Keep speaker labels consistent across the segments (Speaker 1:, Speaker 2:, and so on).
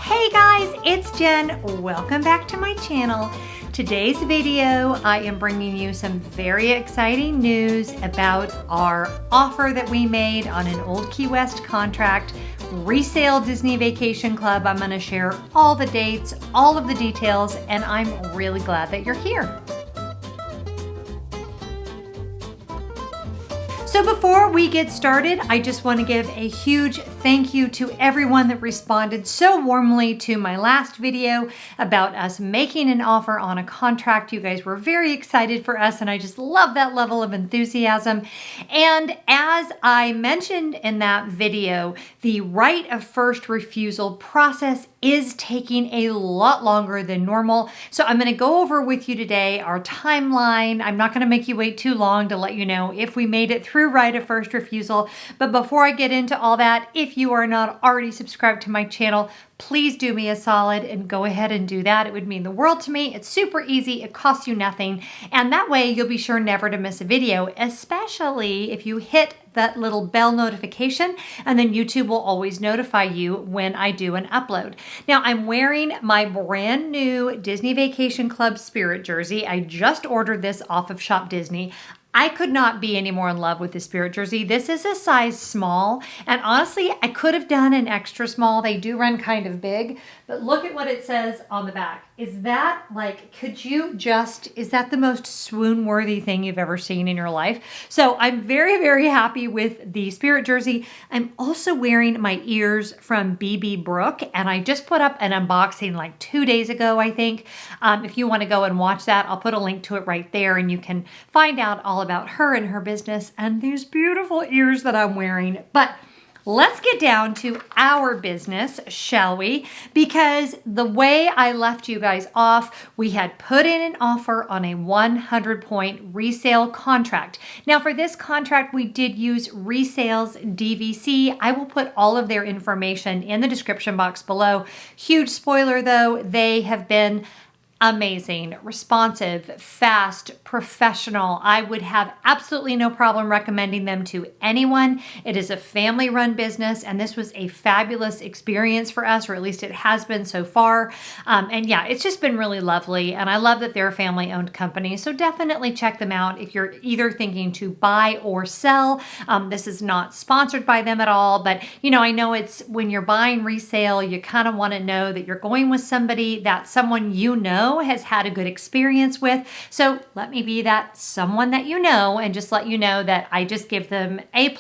Speaker 1: Hey guys, it's Jen. Welcome back to my channel. Today's video, I am bringing you some very exciting news about our offer that we made on an old Key West contract, Resale Disney Vacation Club. I'm going to share all the dates, all of the details, and I'm really glad that you're here. So before we get started, I just want to give a huge thank you to everyone that responded so warmly to my last video about us making an offer on a contract. You guys were very excited for us, and I just love that level of enthusiasm. And as I mentioned in that video, the right of first refusal process is taking a lot longer than normal. So I'm going to go over with you today our timeline. I'm not going to make you wait too long to let you know if we made it through right of first refusal. But before I get into all that, if you are not already subscribed to my channel, please do me a solid and go ahead and do that. It would mean the world to me. It's super easy. It costs you nothing. And that way you'll be sure never to miss a video, especially if you hit that little bell notification, and then YouTube will always notify you when I do an upload. Now I'm wearing my brand new Disney Vacation Club Spirit jersey. I just ordered this off of Shop Disney. I could not be any more in love with the Spirit jersey. This is a size small, and honestly, I could have done an extra small. They do run kind of big, but look at what it says on the back. Is that like, is that the most swoon-worthy thing you've ever seen in your life? So I'm very, very happy with the Spirit jersey. I'm also wearing my ears from BB Brook, and I just put up an unboxing like 2 days ago, I think. If you want to go and watch that, I'll put a link to it right there, and you can find out all about her and her business and these beautiful ears that I'm wearing. But let's get down to our business, shall we? Because the way I left you guys off, we had put in an offer on a 100-point resale contract. Now for this contract, we did use Resale's DVC. I will put all of their information in the description box below. Huge spoiler though, they have been amazing, responsive, fast, professional. I would have absolutely no problem recommending them to anyone. It is a family-run business, and this was a fabulous experience for us, or at least it has been so far. And yeah, it's just been really lovely, and I love that they're a family-owned company, so definitely check them out if you're either thinking to buy or sell. This is not sponsored by them at all, but you know, I know it's when you're buying resale, you kind of want to know that you're going with somebody that someone you know has had a good experience with. So let me be that someone that you know, and just let you know that I just give them A+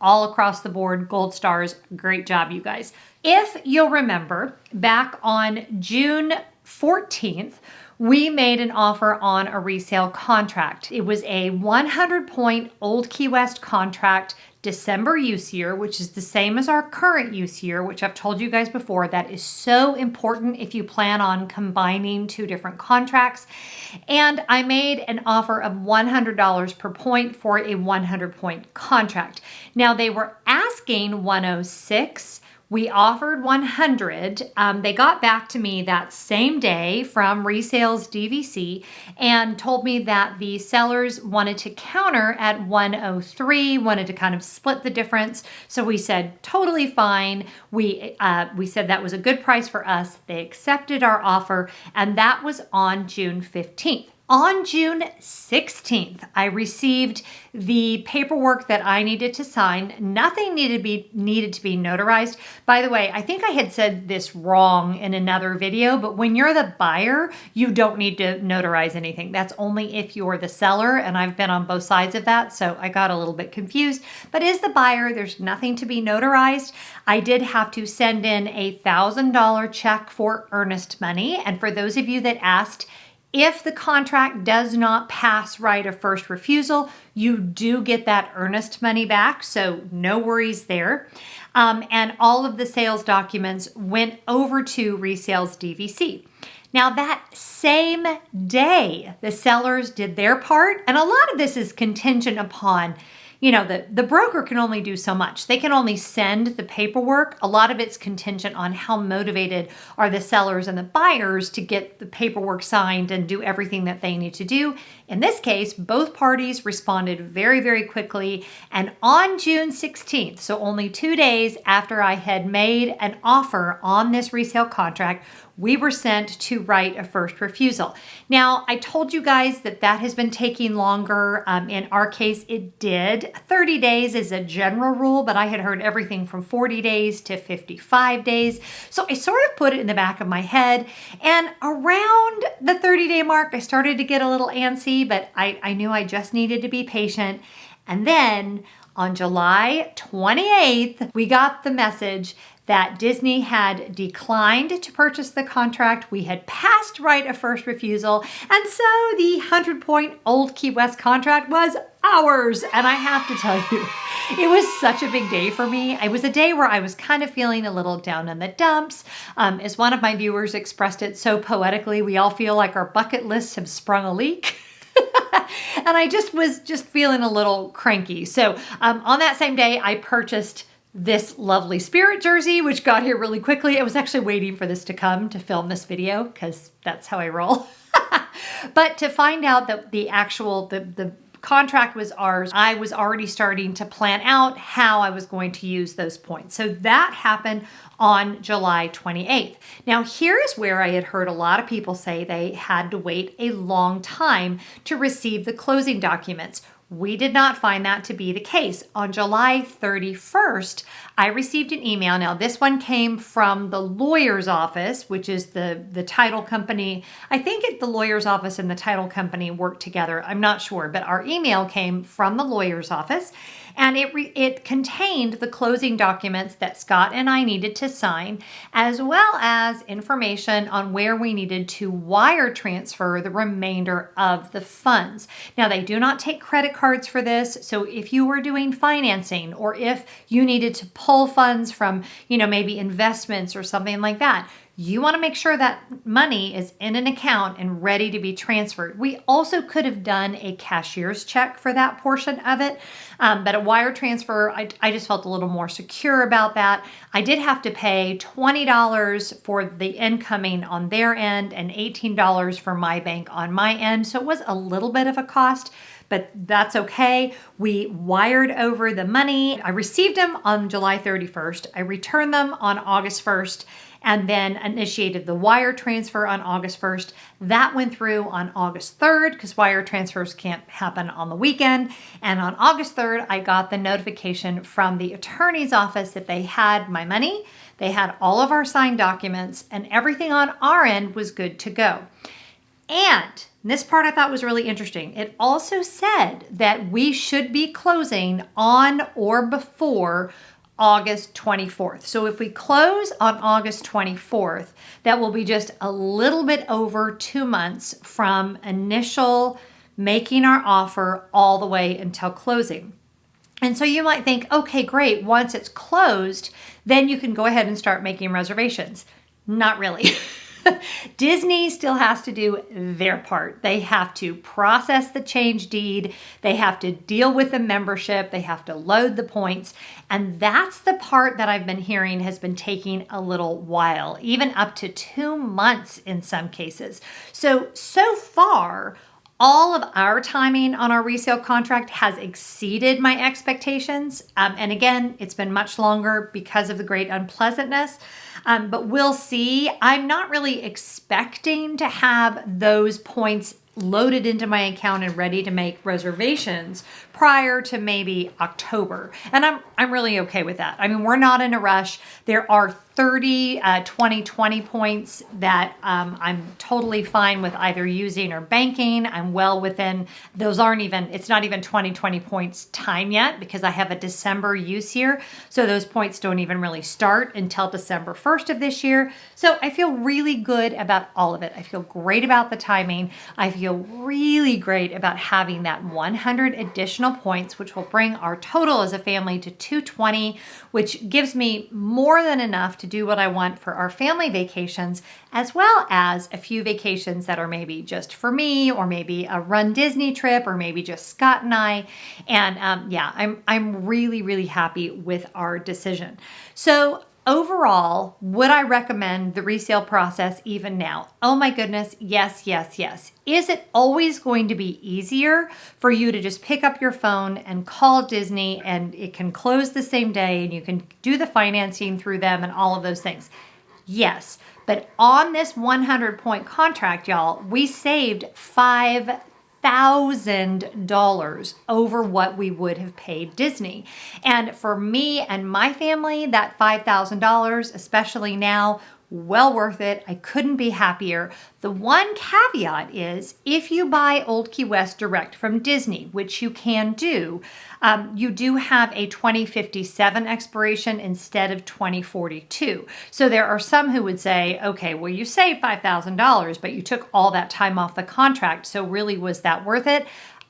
Speaker 1: all across the board, gold stars. Great job, you guys. If you'll remember, back on June 14th, we made an offer on a resale contract. It was a 100-point Old Key West contract, December use year, which is the same as our current use year, which I've told you guys before, that is so important if you plan on combining two different contracts. And I made an offer of $100 per point for a 100-point contract. Now they were asking 106. We offered 100. They got back to me that same day from Resale's DVC and told me that the sellers wanted to counter at 103, wanted to kind of split the difference. So we said, totally fine. We said that was a good price for us. They accepted our offer, and that was on June 15th. On June 16th, I received the paperwork that I needed to sign. Nothing needed to be notarized. By the way, I think I had said this wrong in another video, but when you're the buyer, you don't need to notarize anything. That's only if you're the seller, and I've been on both sides of that, so I got a little bit confused. But as the buyer, there's nothing to be notarized. I did have to send in a $1,000 check for earnest money, and for those of you that asked, if the contract does not pass right of first refusal, you do get that earnest money back, so no worries there. And all of the sales documents went over to Resale's DVC. Now that same day, the sellers did their part, and a lot of this is contingent upon you know, the broker can only do so much. They can only send the paperwork. A lot of it's contingent on how motivated are the sellers and the buyers to get the paperwork signed and do everything that they need to do. In this case, both parties responded very, very quickly. And on June 16th, so only 2 days after I had made an offer on this resale contract, we were sent to right of first refusal. Now, I told you guys that that has been taking longer. In our case, it did. 30 days is a general rule, but I had heard everything from 40 days to 55 days. So I sort of put it in the back of my head. And around the 30-day mark, I started to get a little antsy, but I knew I just needed to be patient. And then on July 28th, we got the message that Disney had declined to purchase the contract. We had passed right of first refusal. And so the 100-point Old Key West contract was ours. And I have to tell you, it was such a big day for me. It was a day where I was kind of feeling a little down in the dumps. As one of my viewers expressed it so poetically, we all feel like our bucket lists have sprung a leak. And I was feeling a little cranky. So on that same day, I purchased this lovely Spirit jersey, which got here really quickly. I was actually waiting for this to come to film this video because that's how I roll. But to find out that the contract was ours, I was already starting to plan out how I was going to use those points. So that happened on July 28th. Now, here is where I had heard a lot of people say they had to wait a long time to receive the closing documents. We did not find that to be the case. On July 31st, I received an email. Now, this one came from the lawyer's office, which is the title company. I think the lawyer's office and the title company work together. I'm not sure, but our email came from the lawyer's office, and it contained the closing documents that Scott and I needed to sign, as well as information on where we needed to wire transfer the remainder of the funds. Now, they do not take credit cards for this, so if you were doing financing or if you needed to pull funds from, maybe investments or something like that, you want to make sure that money is in an account and ready to be transferred. We also could have done a cashier's check for that portion of it, but a wire transfer, I just felt a little more secure about that. I did have to pay $20 for the incoming on their end and $18 for my bank on my end, so it was a little bit of a cost, but that's okay. We wired over the money. I received them on July 31st. I returned them on August 1st. And then initiated the wire transfer on August 1st. That went through on August 3rd because wire transfers can't happen on the weekend. And on August 3rd, I got the notification from the attorney's office that they had my money, they had all of our signed documents, and everything on our end was good to go. And this part I thought was really interesting. It also said that we should be closing on or before August 24th. So if we close on August 24th, that will be just a little bit over 2 months from initial making our offer all the way until closing. And so you might think, okay, great. Once it's closed, then you can go ahead and start making reservations. Not really. Disney still has to do their part. They have to process the change deed. They have to deal with the membership. They have to load the points. And that's the part that I've been hearing has been taking a little while, even up to 2 months in some cases. So far, all of our timing on our resale contract has exceeded my expectations. And again, it's been much longer because of the great unpleasantness. But we'll see. I'm not really expecting to have those points loaded into my account and ready to make reservations prior to maybe October. And I'm really okay with that. I mean, we're not in a rush. There are 30 2020 points that I'm totally fine with either using or banking. I'm well within, it's not even 2020 points time yet because I have a December use year. So those points don't even really start until December 1st of this year. So I feel really good about all of it. I feel great about the timing. I feel really great about having that 100 additional points, which will bring our total as a family to 220, which gives me more than enough to do what I want for our family vacations, as well as a few vacations that are maybe just for me, or maybe a Run Disney trip, or maybe just Scott and I. And yeah, I'm really, really happy with our decision. So overall, would I recommend the resale process even now? Oh my goodness, yes, yes, yes. Is it always going to be easier for you to just pick up your phone and call Disney, and it can close the same day and you can do the financing through them and all of those things? Yes, but on this 100-point contract, y'all, we saved $5,000 over what we would have paid Disney. And for me and my family, that $5,000, especially now, well worth it. I couldn't be happier. The one caveat is if you buy Old Key West direct from Disney, which you can do, you do have a 2057 expiration instead of 2042. So there are some who would say, okay, well, you saved $5,000, but you took all that time off the contract. So really, was that worth it?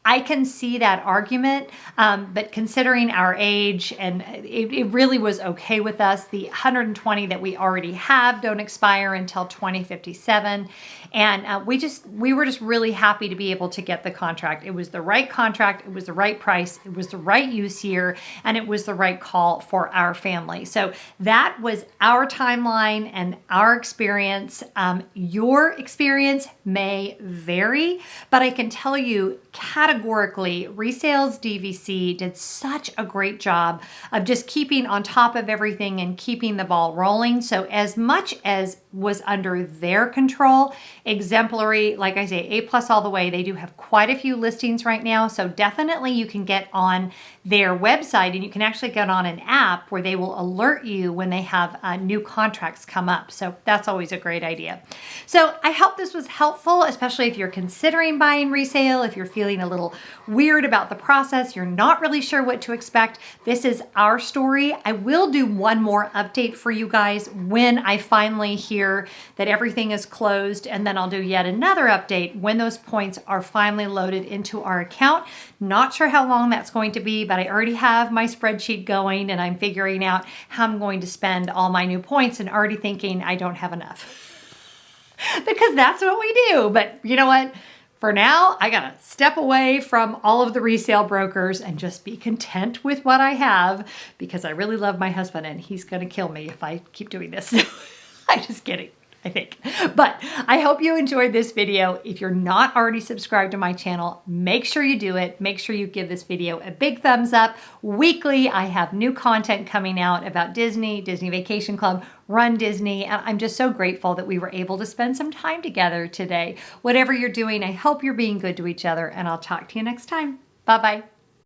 Speaker 1: I can see that argument, but considering our age, and it really was okay with us. The 120 that we already have don't expire until 2057. And we were just really happy to be able to get the contract. It was the right contract. It was the right price. It was the right use year, and it was the right call for our family. So that was our timeline and our experience. Your experience may vary, but I can tell you categorically, Resale's DVC did such a great job of just keeping on top of everything and keeping the ball rolling. So as much as was under their control, exemplary, like I say, A+ all the way. They do have quite a few listings right now. So definitely you can get on their website, and you can actually get on an app where they will alert you when they have new contracts come up. So that's always a great idea. So I hope this was helpful, especially if you're considering buying resale, if you're feeling a little weird about the process, you're not really sure what to expect. This is our story. I will do one more update for you guys when I finally hear that everything is closed, and then I'll do yet another update when those points are finally loaded into our account. Not sure how long that's going to be, but I already have my spreadsheet going, and I'm figuring out how I'm going to spend all my new points, and already thinking I don't have enough. Because that's what we do. But you know what? For now, I gotta step away from all of the resale brokers and just be content with what I have, because I really love my husband and he's gonna kill me if I keep doing this. I'm just kidding, I think. But I hope you enjoyed this video. If you're not already subscribed to my channel, make sure you do it. Make sure you give this video a big thumbs up. Weekly, I have new content coming out about Disney, Disney Vacation Club, Run Disney, and I'm just so grateful that we were able to spend some time together today. Whatever you're doing, I hope you're being good to each other, and I'll talk to you next time. Bye-bye.